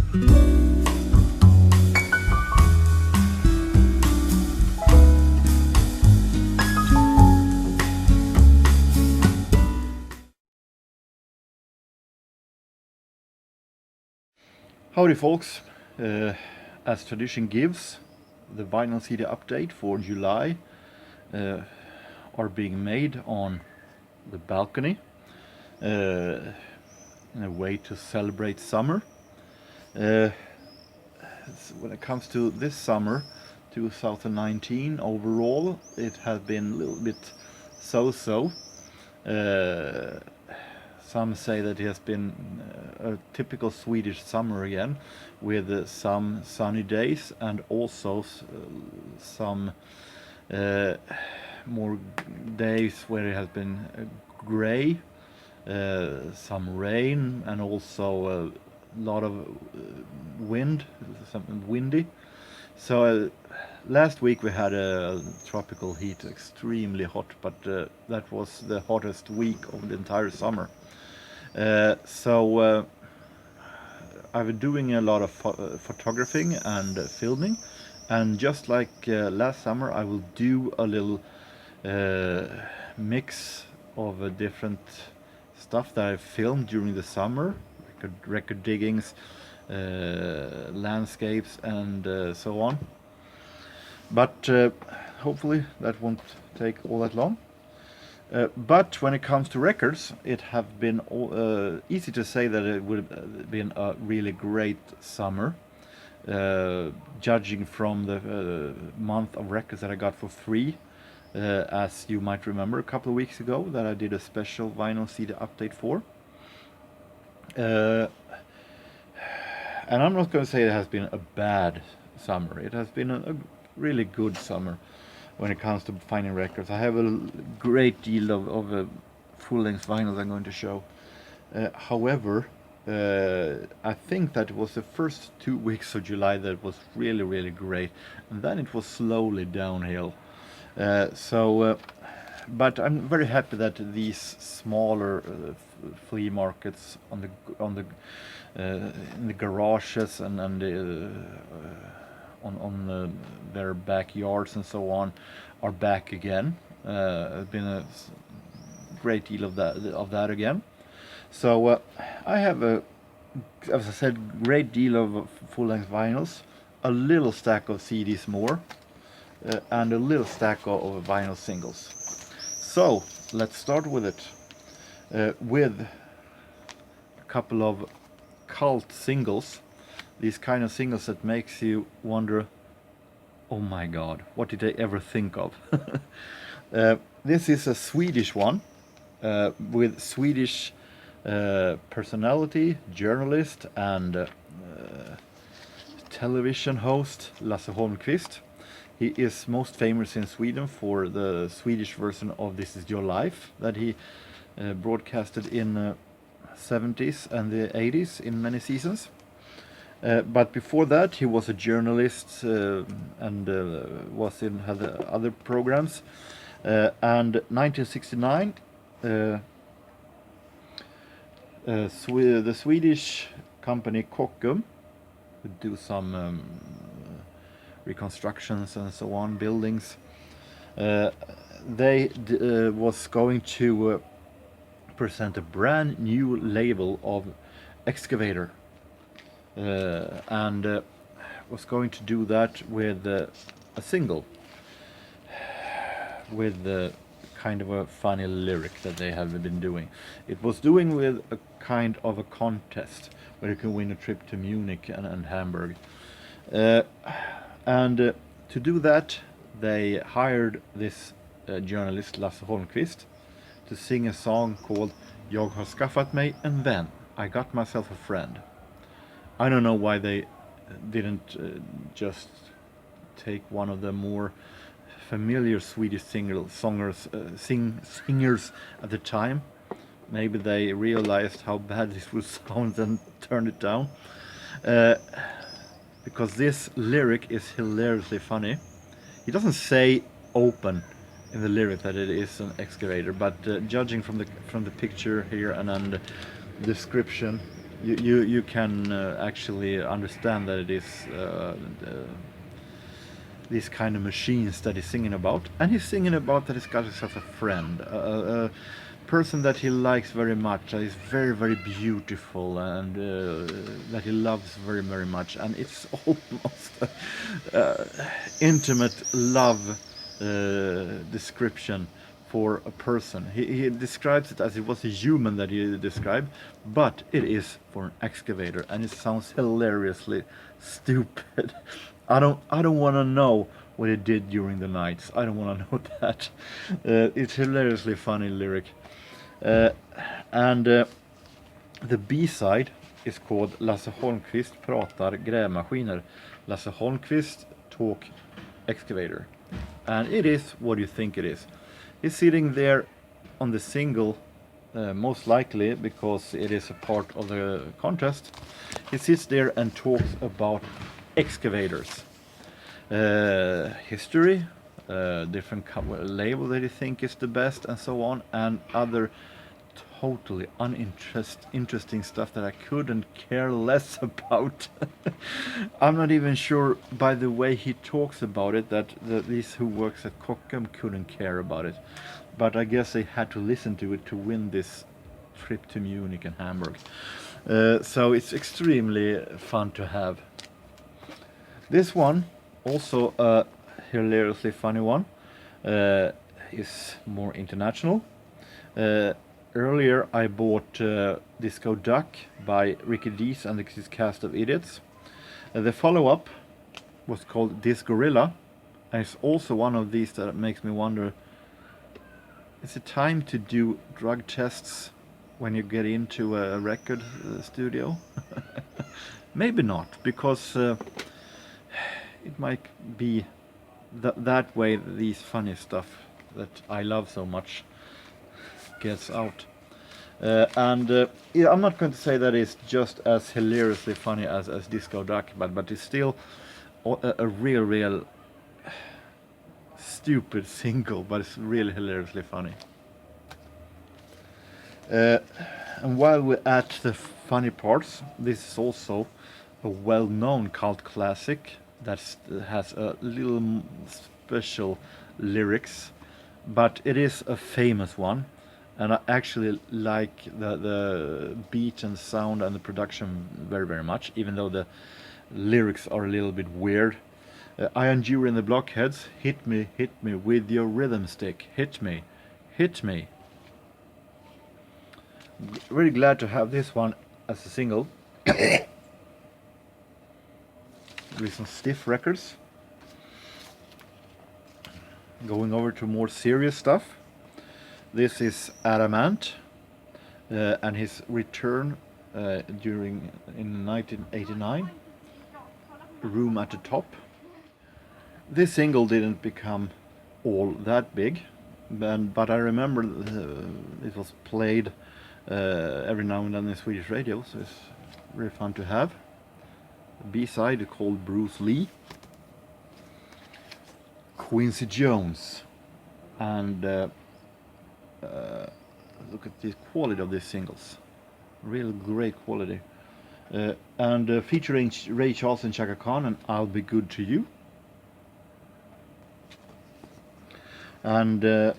Howdy folks, as tradition gives, the vinyl CD update for July are being made on the balcony in a way to celebrate summer. When it comes to this summer, 2019, overall it has been a little bit so-so. Some say that it has been a typical Swedish summer again, with some sunny days and also some more days where it has been grey, some rain, and also a lot of wind, something windy. So last week we had a tropical heat, extremely hot, but that was the hottest week of the entire summer. So I've been doing a lot of photographing and filming, and just like last summer, I will do a little mix of different stuff that I filmed during the summer, record diggings, landscapes, and so on. But hopefully that won't take all that long. But when it comes to records, it have been easy to say that it would have been a really great summer, judging from the month of records that I got for free, as you might remember a couple of weeks ago that I did a special vinyl CD update for. And I'm not going to say it has been a bad summer. It has been a really good summer when it comes to finding records. I have a great deal of full-length vinyls I'm going to show. However, I think that it was the first 2 weeks of July that was really, really great, and then it was slowly downhill. But I'm very happy that these smaller flea markets in the garages and on their backyards and so on are back again. There's been a great deal of that again. So I have as I said, great deal of full-length vinyls, a little stack of CDs more, and a little stack of vinyl singles. So let's start with it, with a couple of cult singles. These kind of singles that makes you wonder, oh my god, what did they ever think of? This is a Swedish one, with Swedish personality, journalist, and television host Lasse Holmqvist. He is most famous in Sweden for the Swedish version of This Is Your Life that he broadcasted in 70s and the 80s in many seasons. But before that, he was a journalist and had other programs. And 1969, the Swedish company Kockums would do some reconstructions and so on, buildings. They was going to present a brand new label of excavator. And was going to do that with a single with kind of a funny lyric that they have been doing. It was doing with a kind of a contest where you can win a trip to Munich and Hamburg. And to do that, they hired this journalist Lasse Holmqvist to sing a song called Jag har skaffat mig en vän. I got myself a friend. I don't know why they didn't just take one of the more familiar Swedish singers at the time. Maybe they realized how bad this would sound and turned it down. Because this lyric is hilariously funny. He doesn't say open in the lyric that it is an excavator, but judging from the picture here and the description, you can actually understand that it is these kind of machines that he's singing about, and he's singing about that he's got himself a friend, a person that he likes very much, that is very very beautiful, and that he loves very very much, and it's almost intimate love description for a person. He describes it as it was a human that he described, but it is for an excavator, and it sounds hilariously stupid. I don't want to know what he did during the nights. I don't want to know that. It's hilariously funny lyric, uh, and the B-side is called Lasse Holmqvist pratar grävmaskiner. Lasse Holmqvist talk excavator, and it is what you think it is. He's sitting there on the single, most likely because it is a part of the contest. He sits there and talks about excavators, history, different label that he think is the best, and so on, and other totally uninteresting stuff that I couldn't care less about. I'm not even sure by the way he talks about it that these who works at Kockums couldn't care about it, but I guess they had to listen to it to win this trip to Munich and Hamburg. So it's extremely fun to have. This one, also a hilariously funny one, is more international. Earlier I bought Disco Duck by Ricky Dees and his cast of idiots. The follow-up was called This Gorilla, and it's also one of these that makes me wonder, is it time to do drug tests when you get into a record studio? Maybe not, because it might be that way these funny stuff that I love so much gets out. Yeah, I'm not going to say that it's just as hilariously funny as Disco Duck, but it's still a real stupid single, but it's really hilariously funny. And while we're at the funny parts, this is also a well-known cult classic that has a little special lyrics, but it is a famous one, and I actually like the beat and sound and the production very very much, even though the lyrics are a little bit weird. I endure in the blockheads, hit me with your rhythm stick, hit me. Very glad to have this one as a single. With some stiff records. Going over to more serious stuff. This is Adamant and his return in 1989. Room at the Top. This single didn't become all that big, but I remember it was played every now and then in Swedish radio, so it's really fun to have. B-side called Bruce Lee. Quincy Jones, and look at the quality of these singles, real great quality, and featuring Ray Charles and Chaka Khan and I'll Be Good to You. And this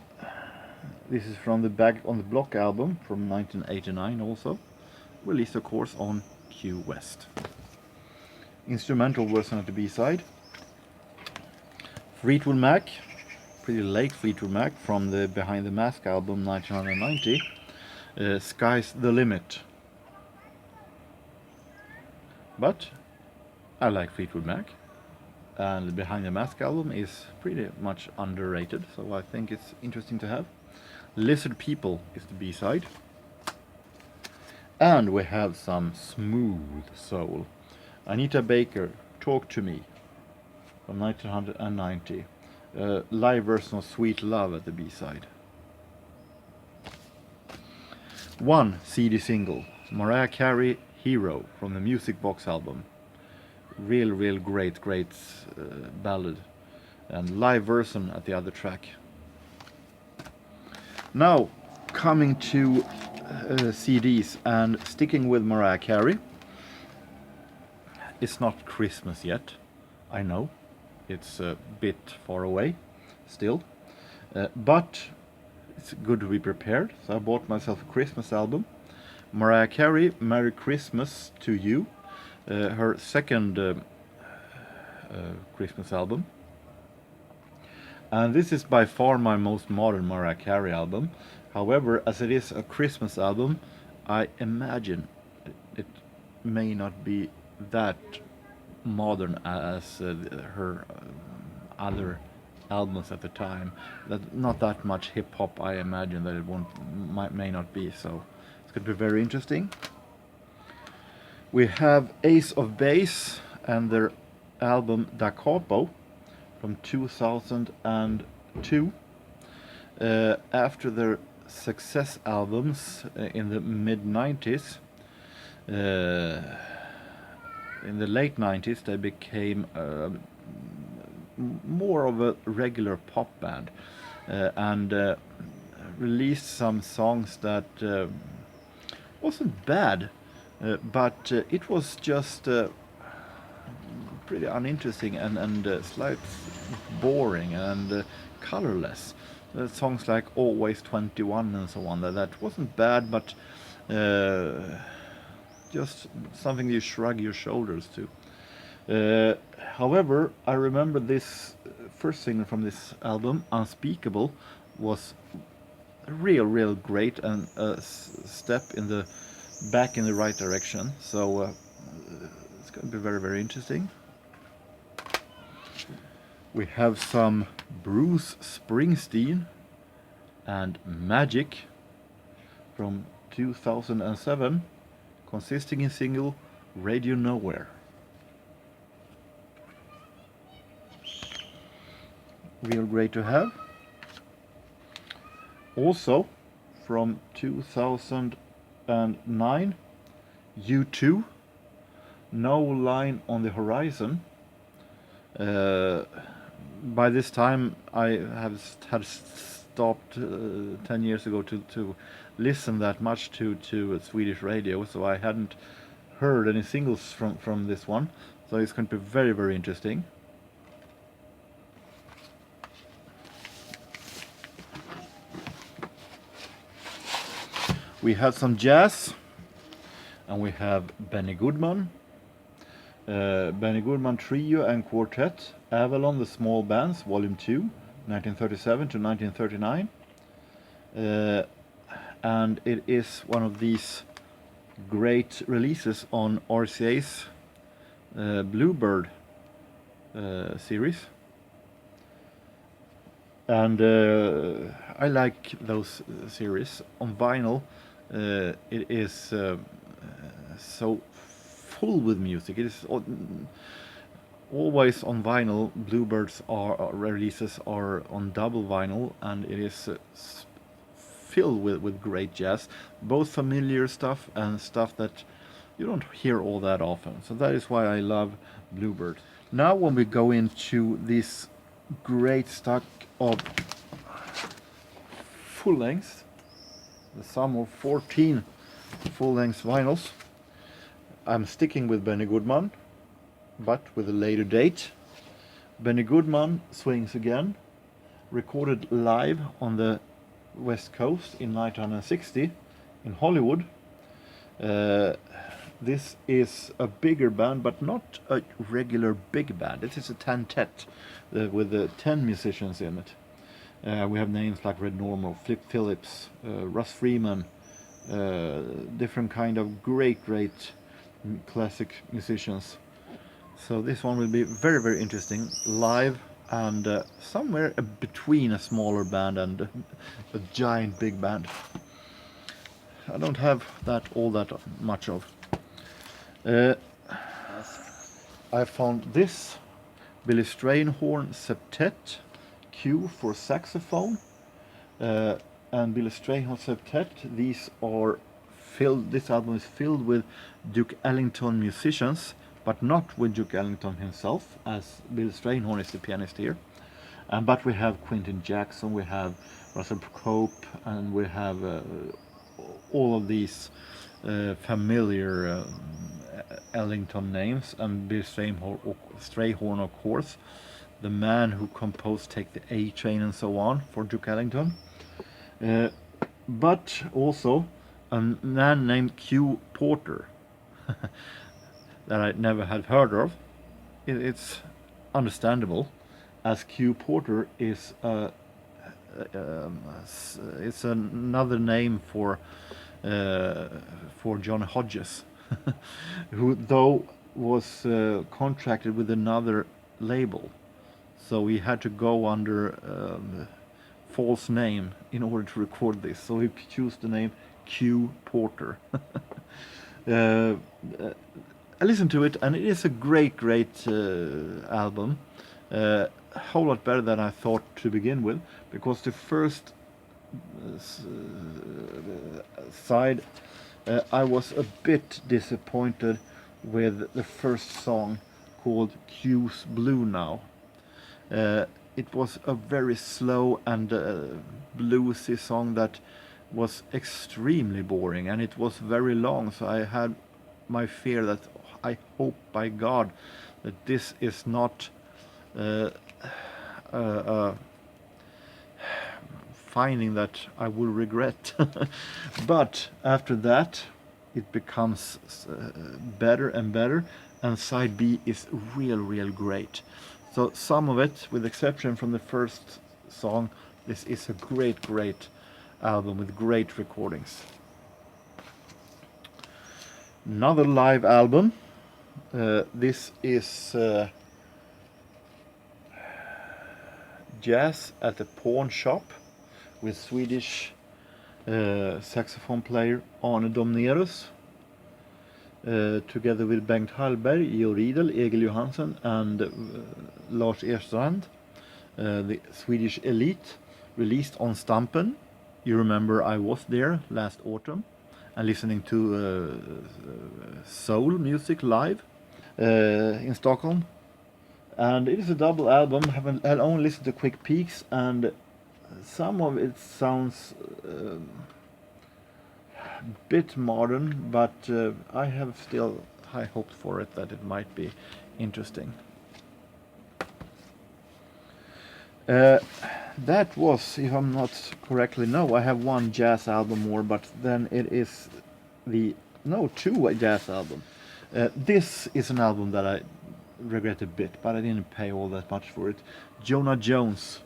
is from the Back on the Block album from 1989, also released of course on Q West. Instrumental version of the B-side. Fleetwood Mac, pretty late Fleetwood Mac, from the Behind the Mask album 1990. Sky's the Limit. But I like Fleetwood Mac, and the Behind the Mask album is pretty much underrated, so I think it's interesting to have. Lizard People is the B-side. And we have some smooth soul. Anita Baker, Talk to Me, from 1990. Live version of Sweet Love at the B-side. One CD single, Mariah Carey, Hero, from the Music Box album. Real great ballad. And live version at the other track. Now, coming to CDs, and sticking with Mariah Carey. It's not Christmas yet, I know. It's a bit far away still, but it's good to be prepared. So I bought myself a Christmas album. Mariah Carey, Merry Christmas to You, her second Christmas album. And this is by far my most modern Mariah Carey album. However, as it is a Christmas album, I imagine it may not be that modern as her other albums at the time. That not that much hip hop. I imagine that it may not be. So it's going to be very interesting. We have Ace of Base and their album Da Capo from 2002. After their success albums in the mid-90s, in the late 90s they became more of a regular pop band, and released some songs that wasn't bad, but it was just pretty uninteresting and slightly boring and colorless. Songs like Always 21 and so on, that wasn't bad, but just something you shrug your shoulders to. However, I remember this first single from this album, Unspeakable, was real great and a step back in the right direction. So it's going to be very interesting. We have some Bruce Springsteen and Magic from 2007, consisting in single Radio Nowhere. Real great to have. Also from 2009, U2, No Line on the Horizon. By this time I had stopped 10 years ago to listen that much to Swedish radio, so I hadn't heard any singles from this one, so it's going to be very interesting. We have some jazz, and we have Benny Goodman, Benny Goodman Trio and Quartet, Avalon the Small Bands, Volume 2, 1937 to 1939. And it is one of these great releases on RCA's Bluebird series. And I like those series. On vinyl, it is so full with music. It is always on vinyl. Bluebirds releases are on double vinyl, and it is filled with great jazz, both familiar stuff and stuff that you don't hear all that often. So that is why I love Bluebird. Now when we go into this great stock of full length, the sum of 14 full length vinyls, I'm sticking with Benny Goodman, but with a later date. Benny Goodman Swings Again, recorded live on the West Coast in 1960 in Hollywood. This is a bigger band, but not a regular big band. It is a tentet with 10 musicians in it. We have names like Red Normal, Flip Phillips, Russ Freeman, different kind of great classic musicians. So this one will be very interesting live, and somewhere between a smaller band and a giant big band. I don't have all that much of. I found this Billy Strayhorn Septet Q for saxophone, and Billy Strayhorn Septet. These are filled. This album is filled with Duke Ellington musicians, but not with Duke Ellington himself, as Bill Strayhorn is the pianist here. But we have Quentin Jackson, we have Russell Cope, and we have all of these familiar Ellington names, and Bill Strayhorn, of course, the man who composed Take the A Train and so on for Duke Ellington. But also a man named Q Porter that I never had heard of. It's understandable, as Q Porter is it's another name for John Hodges, who though was contracted with another label, so he had to go under false name in order to record this. So he chose the name Q Porter. I listened to it, and it is a great album. A whole lot better than I thought to begin with, because the first side I was a bit disappointed with the first song called Q's Blue Now. It was a very slow and bluesy song that was extremely boring, and it was very long, so I had my fear that I hope by God that this is not finding that I will regret. But after that it becomes better and better, and side B is real great. So some of it, with exception from the first song, this is a great album with great recordings. Another live album. This is Jazz at the Pawn Shop with Swedish saxophone player Arne Domnerus, together with Bengt Hallberg, Georg Riedel, Egil Johansson and Lars Erstrand, the Swedish elite, released on Stampen. You remember I was there last autumn and listening to soul music live in Stockholm. And it is a double album. I've only listened to quick peeks, and some of it sounds a bit modern, but I have still high hopes for it, that it might be interesting. That was, if I'm not correctly, no, I have one jazz album more, but then it is two jazz album. This is an album that I regret a bit, but I didn't pay all that much for it. Jonah Jones,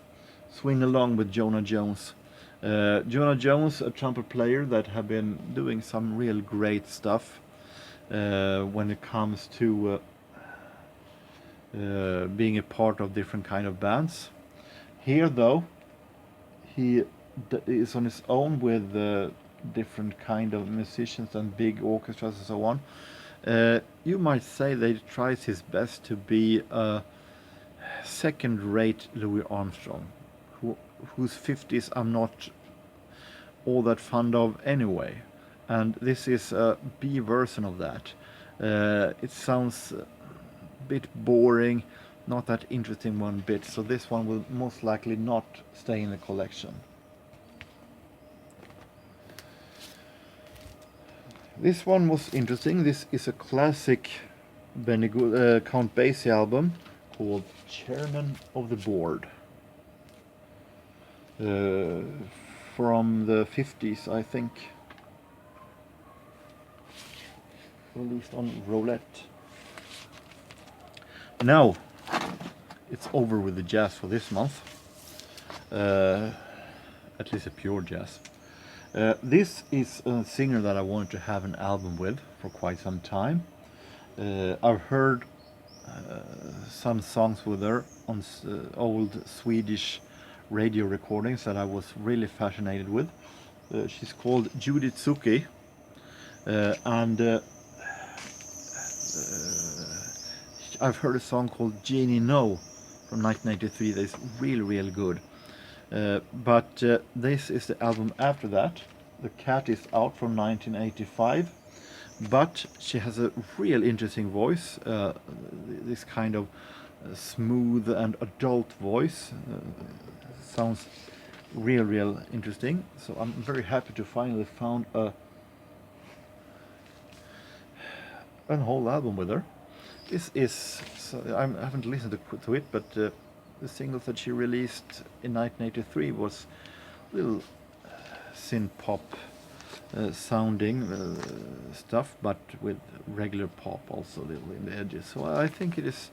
Swing Along with Jonah Jones. Jonah Jones, a trumpet player that have been doing some real great stuff when it comes to being a part of different kind of bands. Here though, he is on his own with different kind of musicians and big orchestras and so on. You might say that he tries his best to be a second-rate Louis Armstrong, whose 50s I'm not all that fond of anyway, and this is a B version of that. It sounds a bit boring, not that interesting one bit, so this one will most likely not stay in the collection. This one was interesting. This is a classic Count Basie album called Chairman of the Board, from the 50s, I think, released on Roulette. Now it's over with the jazz for this month, at least a pure jazz. This is a singer that I wanted to have an album with for quite some time. I've heard some songs with her on old Swedish radio recordings that I was really fascinated with. She's called Judith Zucchi, and I've heard a song called Jeannie No from 1983 that is really good. But this is the album after that. The Cat is out from 1985, but she has a real interesting voice, this kind of smooth and adult voice. Sounds real interesting. So I'm very happy to finally found a a whole album with her. This is, so I haven't listened to it, but the singles that she released in 1983 was little synth pop sounding stuff, but with regular pop also a little in the edges. So I think it is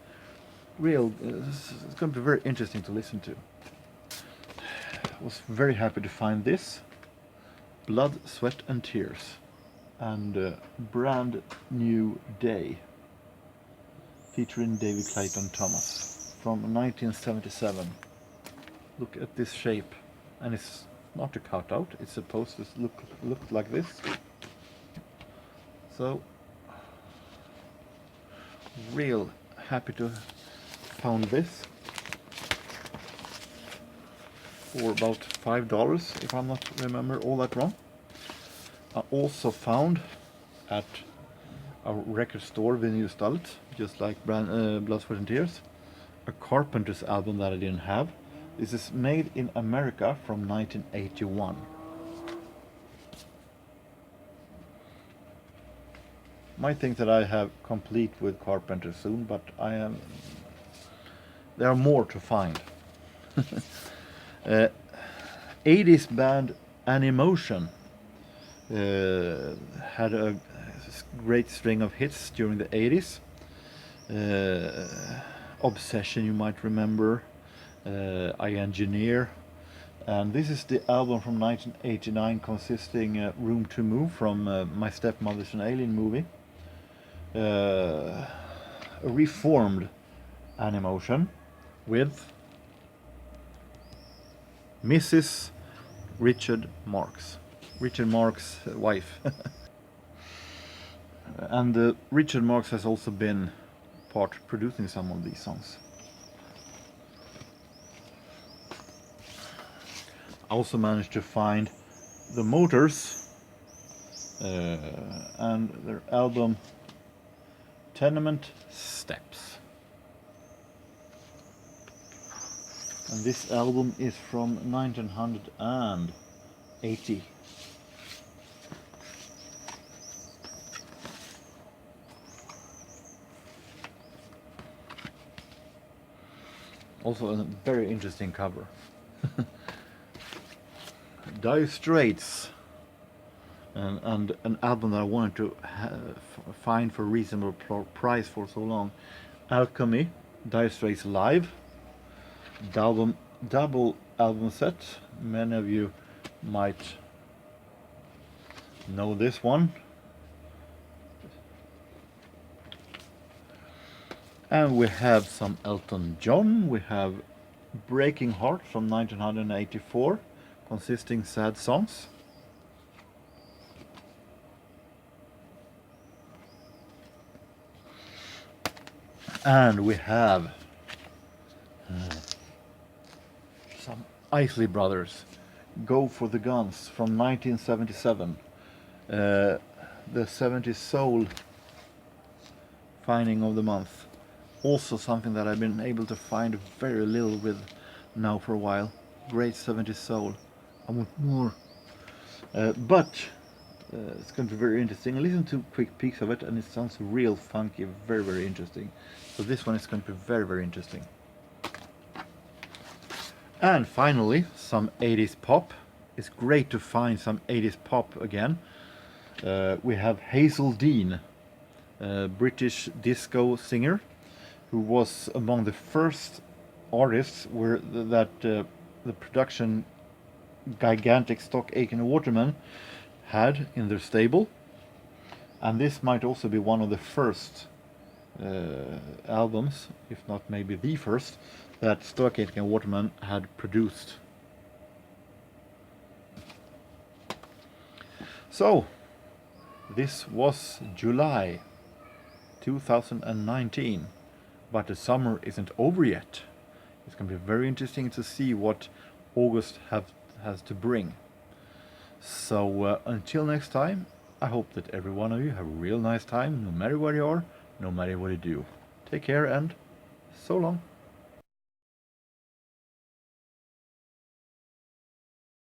real. It's going to be very interesting to listen to. I was very happy to find this. Blood, Sweat and Tears, and Brand New Day, featuring David Clayton Thomas from 1977. Look at this shape, and it's not a cutout, it's supposed to look like this. So real happy to found this for about $5, if I'm not remember all that wrong. I also found at a record store, Vinylstallet, just like Blood, Sweat and Tears, a Carpenter's album that I didn't have. This is made in America from 1981. Might think that I have complete with Carpenter soon, but I am. There are more to find. 80s band Animotion had a great string of hits during the 80s. Obsession, you might remember. I Engineer. And this is the album from 1989 consisting Room to Move from My Stepmother's an Alien movie. A reformed Animotion with Mrs. Richard Marx. Richard Marx's wife. And Richard Marx has also been part producing some of these songs. I also managed to find the Motors and their album Tenement Steps. And this album is from 1980. Also a very interesting cover. Dire Straits, and an album that I wanted to find for a reasonable price for so long. Alchemy, Dire Straits Live, double album set. Many of you might know this one. And we have some Elton John. We have Breaking Heart from 1984, consisting sad songs. And we have some Isley Brothers, Go for the Guns from 1977. The 70s Soul finding of the month. Also something that I've been able to find very little with now for a while. Great 70s Soul. I want more. But it's going to be very interesting. I listened to quick peeks of it and it sounds real funky, very, very interesting. So this one is going to be very, very interesting. And finally, some 80s pop. It's great to find some 80s pop again. We have Hazel Dean, a British disco singer, who was among the first artists that the production gigantic Stock Aitken Waterman had in their stable. And this might also be one of the first albums, if not maybe the first, that Stock Aitken Waterman had produced. So, this was July 2019. But the summer isn't over yet. It's going to be very interesting to see what August has to bring. So until next time, I hope that every one of you have a real nice time, no matter where you are, no matter what you do. Take care and so long.